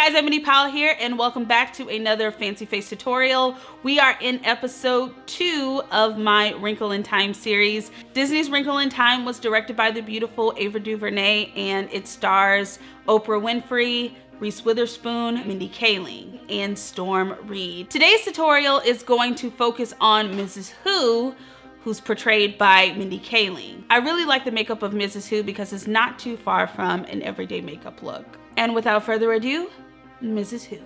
guys, Emily Powell here, and welcome back to another Fancy Face tutorial. We are in episode 2 of my Wrinkle in Time series. Disney's Wrinkle in Time was directed by the beautiful Ava DuVernay, and it stars Oprah Winfrey, Reese Witherspoon, Mindy Kaling, and Storm Reid. Today's tutorial is going to focus on Mrs. Who, who's portrayed by Mindy Kaling. I really like the makeup of Mrs. Who because it's not too far from an everyday makeup look. And without further ado, Mrs. Who.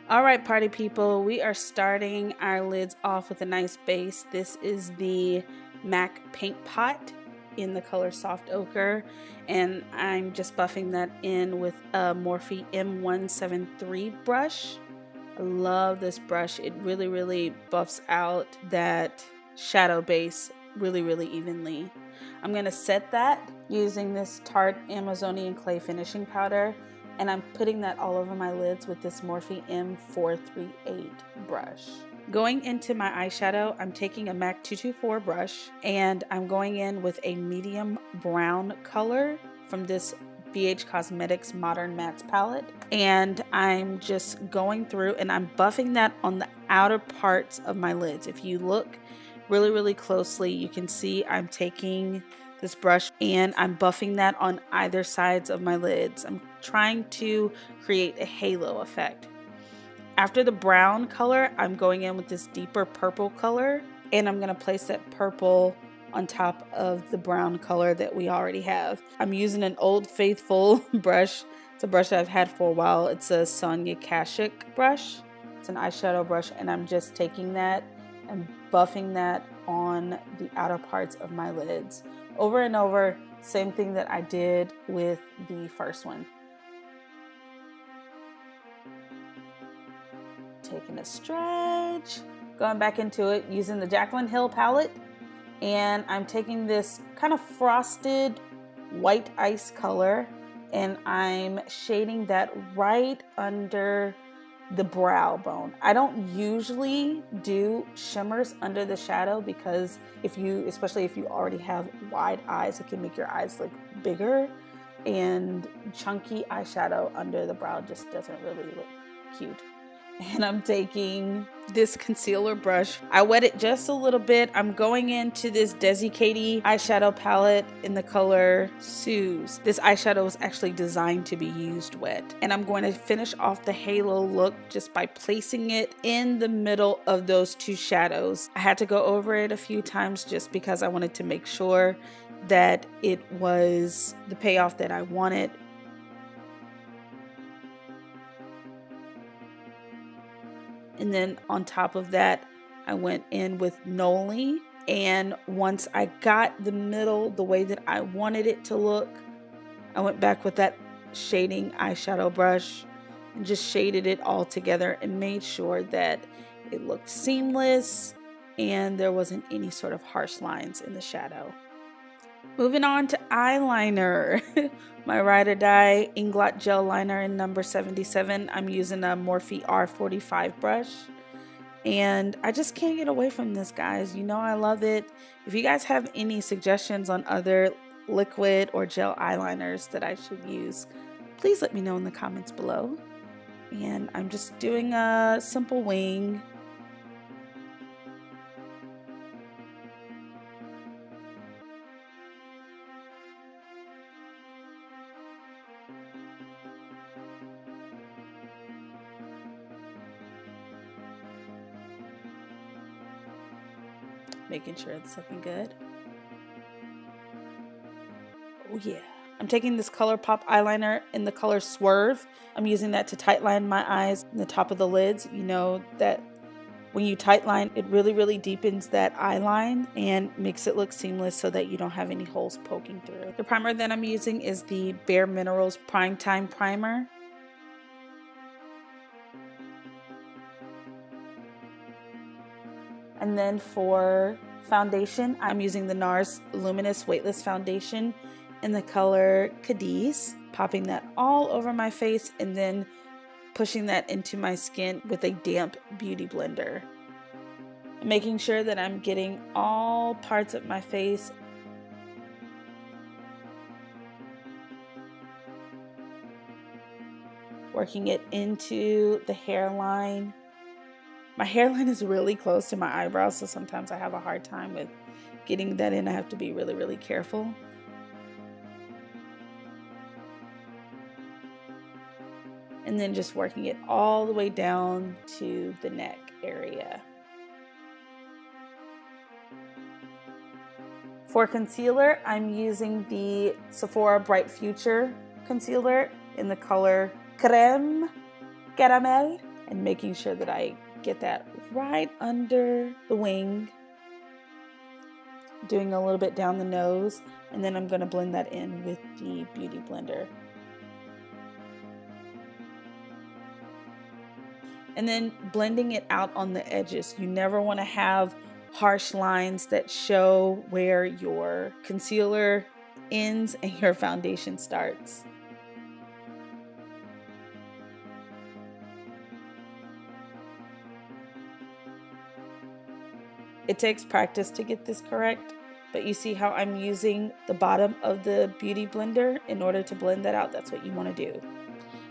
All right, party people, we are starting our lids off with a nice base. This is the MAC Paint Pot in the color Soft Ochre, and I'm just buffing that in with a Morphe M173 brush. I love this brush. It really buffs out that shadow base really evenly. I'm gonna set that using this Tarte Amazonian Clay Finishing Powder, and I'm putting that all over my lids with this Morphe M438 brush. Going into my eyeshadow, I'm taking a MAC 224 brush, and I'm going in with a medium brown color from this BH Cosmetics Modern Mattes palette, and I'm just going through and I'm buffing that on the outer parts of my lids. If you look really closely, you can see I'm taking this brush and I'm buffing that on either sides of my lids. I'm trying to create a halo effect. After the brown color, I'm going in with this deeper purple color, and I'm going to place that purple on top of the brown color that we already have. I'm using an Old Faithful brush. It's a brush that I've had for a while. It's a Sonia Kashuk brush. It's an eyeshadow brush, and I'm just taking that and buffing that on the outer parts of my lids. Over and over, same thing that I did with the first one. Taking a stretch, going back into it using the Jaclyn Hill palette, and I'm taking this kind of frosted white ice color and I'm shading that right under the brow bone. I don't usually do shimmers under the shadow because especially if you already have wide eyes, it can make your eyes look bigger, and chunky eyeshadow under the brow just doesn't really look cute. And I'm taking this concealer brush. I wet it just a little bit. I'm going into this DesiKaty eyeshadow palette in the color Suze. This eyeshadow was actually designed to be used wet. And I'm going to finish off the halo look just by placing it in the middle of those two shadows. I had to go over it a few times just because I wanted to make sure that it was the payoff that I wanted. And then on top of that, I went in with Noli. And once I got the middle the way that I wanted it to look, I went back with that shading eyeshadow brush and just shaded it all together and made sure that it looked seamless and there wasn't any sort of harsh lines in the shadow. Moving on to eyeliner. My Ride or Die Inglot Gel Liner in number 77. I'm using a Morphe R45 brush. And I just can't get away from this, guys. You know I love it. If you guys have any suggestions on other liquid or gel eyeliners that I should use, please let me know in the comments below. And I'm just doing a simple wing. Making sure it's looking good. Oh yeah. I'm taking this Colourpop eyeliner in the color Swerve. I'm using that to tightline my eyes in the top of the lids. You know that when you tightline, it really deepens that eye line and makes it look seamless so that you don't have any holes poking through. The primer that I'm using is the Bare Minerals Prime Time Primer. And then for foundation, I'm using the NARS Luminous Weightless Foundation in the color Cadiz. Popping that all over my face and then pushing that into my skin with a damp beauty blender. Making sure that I'm getting all parts of my face. working it into the hairline. My hairline is really close to my eyebrows, so sometimes I have a hard time with getting that in. I have to be really, really careful. And then just working it all the way down to the neck area. For concealer, I'm using the Sephora Bright Future concealer in the color Creme Caramel, and making sure that I get that right under the wing, doing a little bit down the nose, and then I'm going to blend that in with the Beauty Blender. And then blending it out on the edges. You never want to have harsh lines that show where your concealer ends and your foundation starts. It takes practice to get this correct, but you see how I'm using the bottom of the Beauty Blender in order to blend that out. That's what you want to do.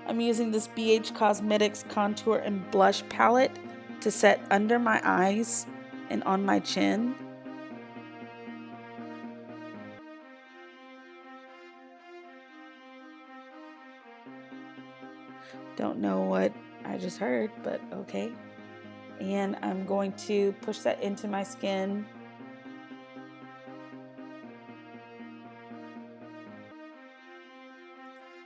I'm using this BH Cosmetics Contour and Blush Palette to set under my eyes and on my chin. Don't know what I just heard, but okay. And I'm going to push that into my skin.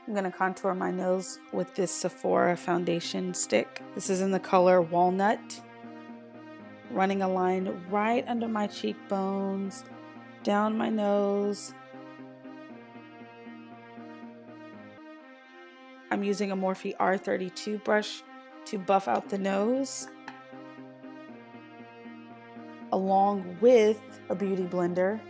I'm going to contour my nose with this Sephora foundation stick. This is in the color Walnut. Running a line right under my cheekbones, down my nose. I'm using a Morphe R32 brush to buff out the nose, along with a Beauty Blender.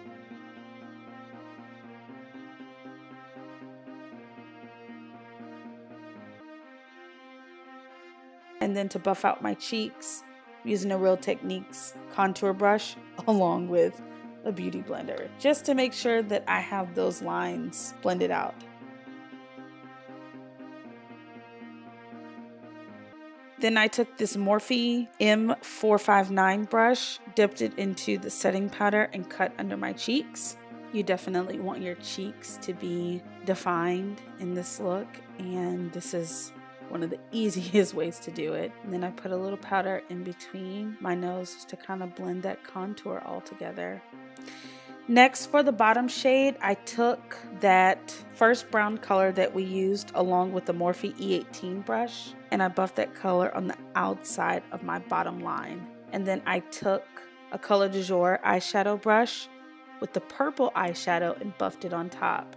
And then to buff out my cheeks, I'm using a Real Techniques contour brush along with a Beauty Blender, just to make sure that I have those lines blended out. Then I took this Morphe M459 brush, dipped it into the setting powder, and cut under my cheeks. You definitely want your cheeks to be defined in this look, and this is one of the easiest ways to do it. And then I put a little powder in between my nose just to kind of blend that contour all together. Next, for the bottom shade, I took that first brown color that we used along with the Morphe E18 brush, and I buffed that color on the outside of my bottom line. And then I took a Color du Jour eyeshadow brush with the purple eyeshadow and buffed it on top.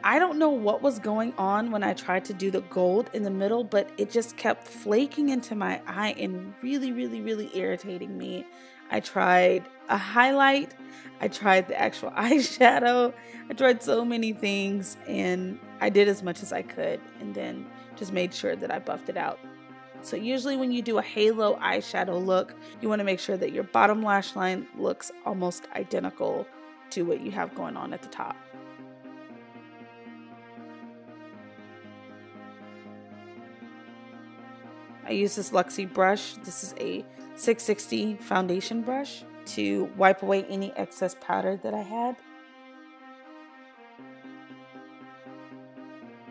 I don't know what was going on when I tried to do the gold in the middle, but it just kept flaking into my eye and really irritating me. I tried a highlight, I tried the actual eyeshadow, I tried so many things, and I did as much as I could and then just made sure that I buffed it out. So usually when you do a halo eyeshadow look, you want to make sure that your bottom lash line looks almost identical to what you have going on at the top. I use this Luxie brush. This is a 660 foundation brush to wipe away any excess powder that I had.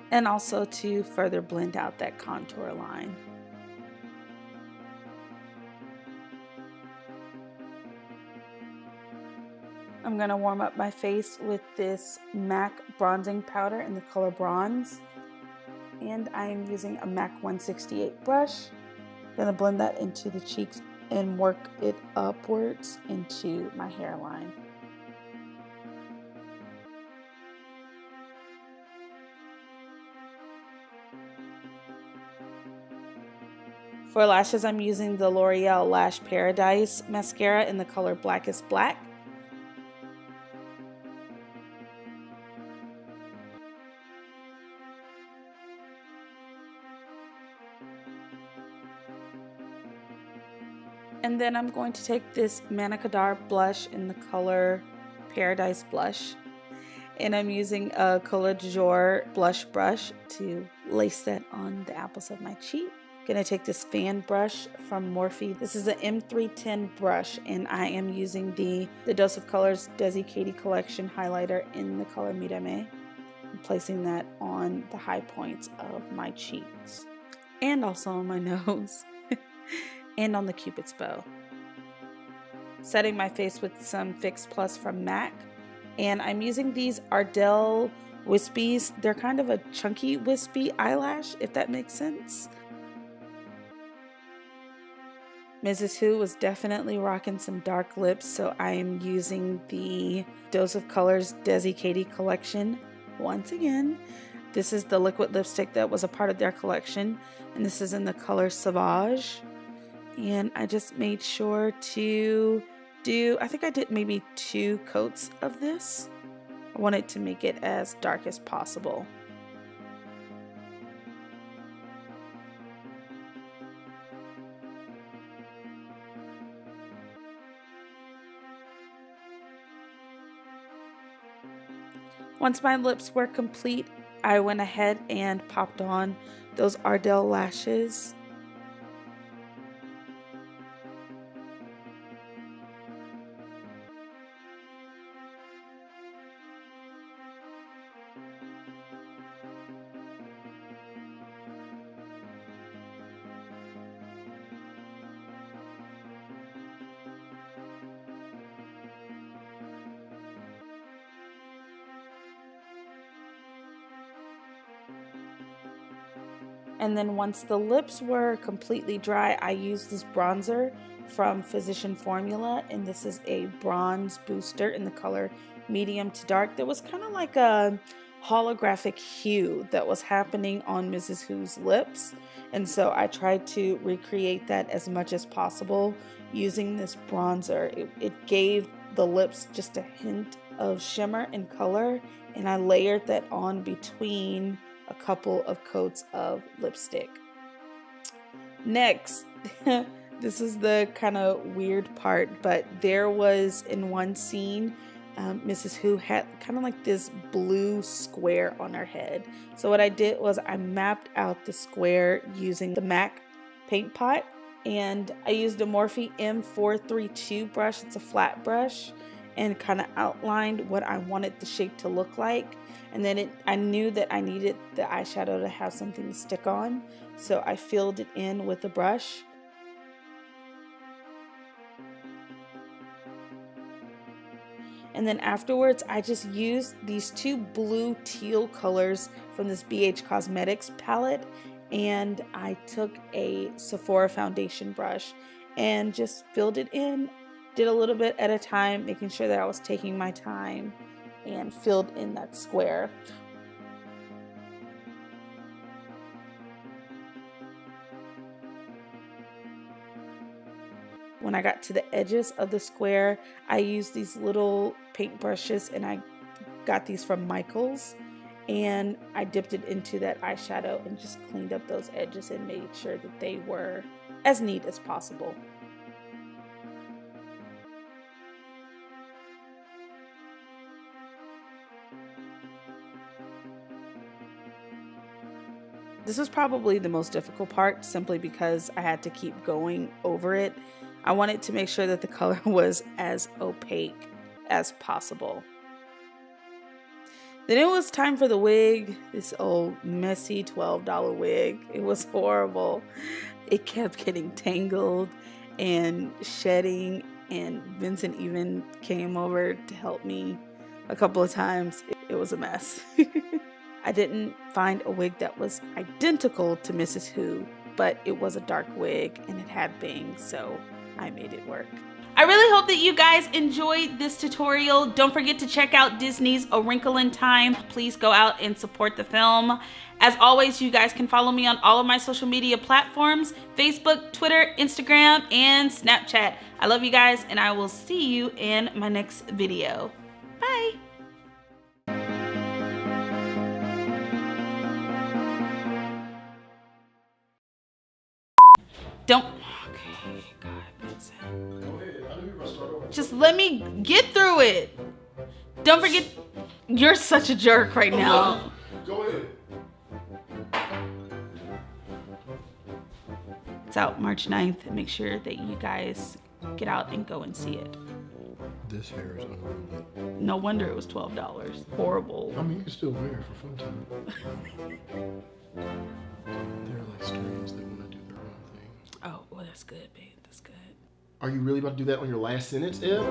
And also to further blend out that contour line. I'm going to warm up my face with this MAC bronzing powder in the color Bronze. And I am using a MAC 168 brush. I'm going to blend that into the cheeks and work it upwards into my hairline. For lashes, I'm using the L'Oreal Lash Paradise mascara in the color Blackest Black. And then I'm going to take this Manna Kadar blush in the color Paradise Blush. And I'm using a Cola du Jour blush brush to lace that on the apples of my cheek. Gonna take this fan brush from Morphe. This is an M310 brush, and I am using the Dose of Colors DesiKaty collection highlighter in the color Mi Dame. I'm placing that on the high points of my cheeks, and also on my nose, and on the Cupid's bow. Setting my face with some Fix Plus from MAC, and I'm using these Ardell Wispies. They're kind of a chunky wispy eyelash, if that makes sense. Mrs. Who was definitely rocking some dark lips, so I am using the Dose of Colors DesiKaty collection once again. This is the liquid lipstick that was a part of their collection, and this is in the color Sauvage. And I just made sure to I think I did maybe 2 coats of this. I wanted to make it as dark as possible. Once my lips were complete, I went ahead and popped on those Ardell Lashes. And then once the lips were completely dry, I used this bronzer from Physician Formula, and this is a bronze booster in the color medium to dark. There was kind of like a holographic hue that was happening on Mrs. Who's lips, and so I tried to recreate that as much as possible using this bronzer. It gave the lips just a hint of shimmer and color, and I layered that on between a couple of coats of lipstick. Next, this is the kind of weird part, but there was in one scene, Mrs. Who had kind of like this blue square on her head. So what I did was I mapped out the square using the MAC paint pot, and I used a Morphe M432 brush. It's a flat brush, and kind of outlined what I wanted the shape to look like. And then I knew that I needed the eyeshadow to have something to stick on, so I filled it in with the brush. And then afterwards, I just used these 2 blue teal colors from this BH Cosmetics palette, and I took a Sephora foundation brush and just filled it in, did a little bit at a time, making sure that I was taking my time, and filled in that square. When I got to the edges of the square, I used these little paint brushes, and I got these from Michaels, and I dipped it into that eyeshadow and just cleaned up those edges and made sure that they were as neat as possible. This was probably the most difficult part, simply because I had to keep going over it. I wanted to make sure that the color was as opaque as possible. Then it was time for the wig, this old messy $12 wig. It was horrible. It kept getting tangled and shedding, and Vincent even came over to help me a couple of times. It was a mess. I didn't find a wig that was identical to Mrs. Who, but it was a dark wig and it had bangs, so I made it work. I really hope that you guys enjoyed this tutorial. Don't forget to check out Disney's A Wrinkle in Time. Please go out and support the film. As always, you guys can follow me on all of my social media platforms: Facebook, Twitter, Instagram, and Snapchat. I love you guys, and I will see you in my next video. Bye. Don't. Okay, God, Vincent. Go ahead. I knew you were going to start over. Just let me get through it. Don't forget. You're such a jerk right now. Go ahead. It's out March 9th. Make sure that you guys get out and go and see it. This hair is unruly. No wonder it was $12. Horrible. I mean, you can still wear it for fun time. They're like strands. They want to do their own thing. Oh, well, that's good, babe. That's good. Are you really about to do that on your last sentence, Ed?